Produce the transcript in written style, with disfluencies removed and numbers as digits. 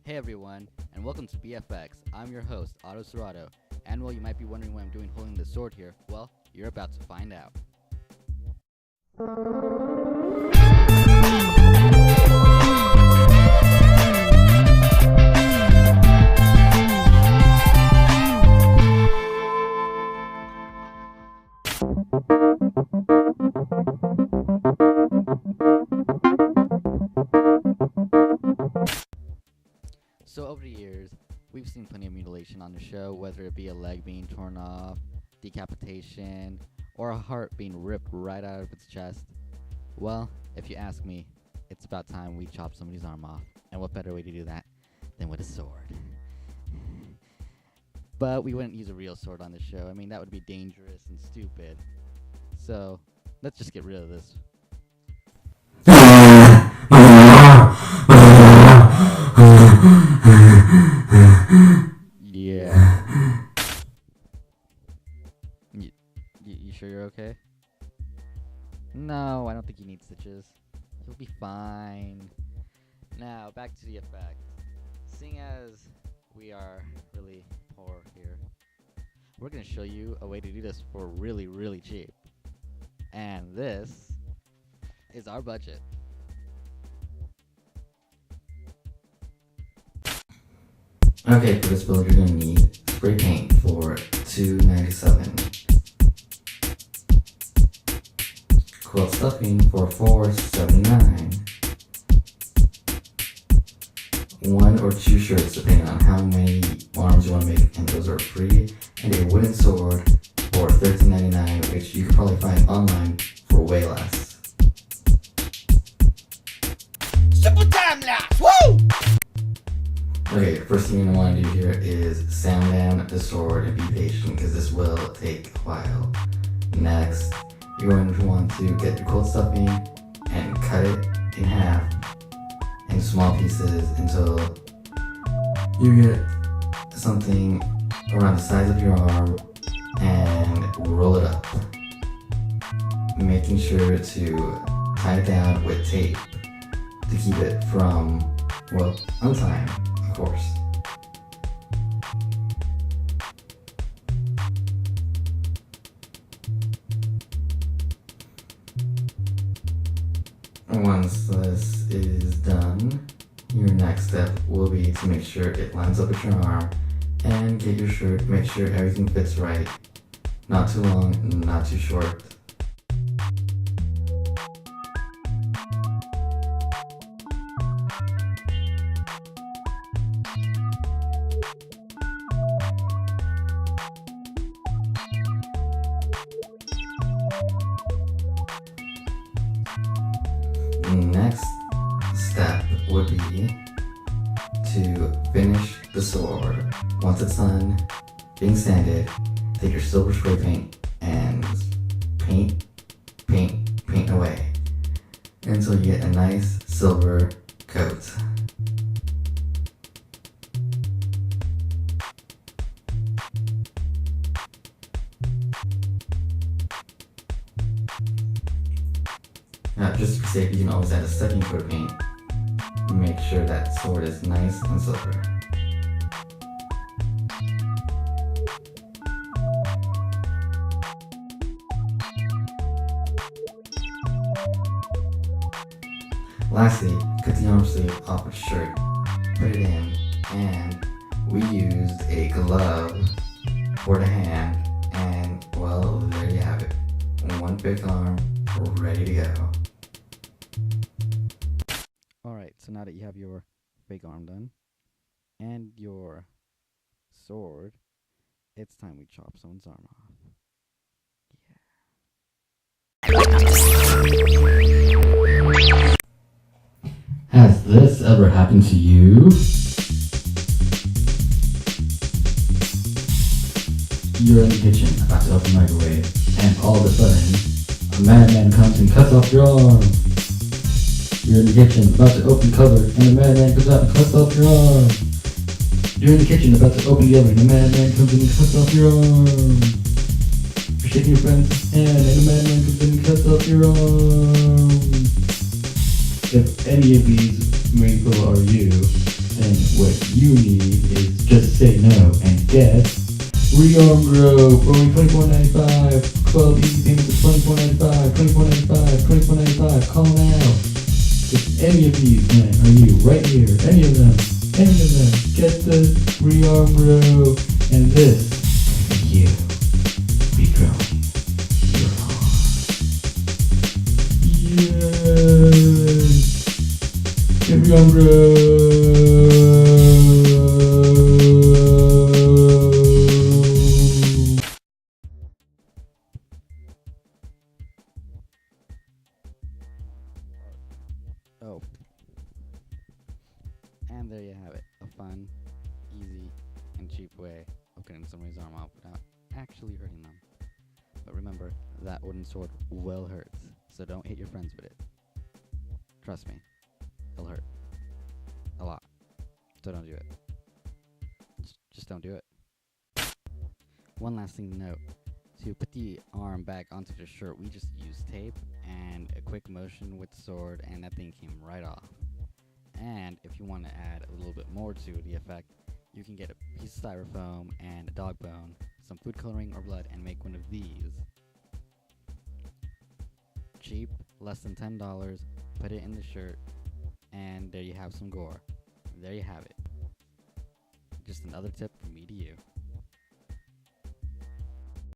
Hey everyone, and welcome to BFX. I'm your host, Otto Serrato. And while you might be wondering what I'm doing holding the sword here, well, you're about to find out. So over the years, we've seen plenty of mutilation on the show, whether it be a leg being torn off, decapitation, or a heart being ripped right out of its chest. Well, if you ask me, it's about time we chop somebody's arm off. And what better way to do that than with a sword? But we wouldn't use a real sword on the show. I mean, that would be dangerous and stupid. So, let's just get rid of this. Yeah. You sure you're okay? No, I don't think you need stitches. You'll be fine. Now, back to the effect. Seeing as we are really poor here, we're going to show you a way to do this for really, really cheap. And this is our budget. Okay, for this build you're gonna need spray paint for $2.97, quilt stuffing for $4.79, 1 or 2 shirts depending on how many arms you want to make, and those are free, and a wooden sword for $13.99, which you can probably find online for way less. Super time lapse! Woo! Okay, first thing you're going to want to do here is sand down the sword and be patient because this will take a while. Next, you're going to want to get your quilt stuffing and cut it in half in small pieces until you get something around the size of your arm and roll it up. Making sure to tie it down with tape to keep it from, well, untying. Of course. Once this is done, your next step will be to make sure it lines up with your arm and get your shirt, make sure everything fits right. Not too long, not too short. Next step would be to finish the sword. Once it's done being sanded, take your silver spray paint and paint away until you get a nice silver coat. Now, just to be safe, you can always add a second coat of paint. Make sure that sword is nice and silver. Lastly, cut the arm sleeve off of the shirt, put it in, and we used a glove for the hand, and well, there you have it. One big arm, ready to go. Alright, so now that you have your fake arm done and your sword, it's time we chop someone's arm off. Has this ever happened to you? You're in the kitchen about to open the microwave, and all of a sudden, a madman comes and cuts off your arm. You're in the kitchen about to open the cupboard, and the madman comes out and cuts off your arm. You're in the kitchen about to open the oven, and the madman comes in and cuts off your arm. You're shaking your friend's hand, and the madman comes in and cuts off your arm. If any of these people are you, then what you need is just say no and get Rearm Grow for only $24.95. 12 easy payments of $24.95, $24.95, $24.95. Call now. If any of these men are you right here, any of them, get the Rearm Grow, and this you be growing your arm. Yes! Get Rearm Grow! Oh. And there you have it. A fun, easy, and cheap way of getting somebody's arm off without actually hurting them. But remember, that wooden sword well hurts, so don't hit your friends with it. Trust me, it'll hurt. A lot. So don't do it. Just don't do it. One last thing to note. To put the arm back onto the shirt, we just used tape and a quick motion with the sword, and that thing came right off. And if you want to add a little bit more to the effect, you can get a piece of styrofoam and a dog bone, some food coloring or blood, and make one of these. Cheap, less than $10, put it in the shirt, and there you have some gore. There you have it. Just another tip from me to you.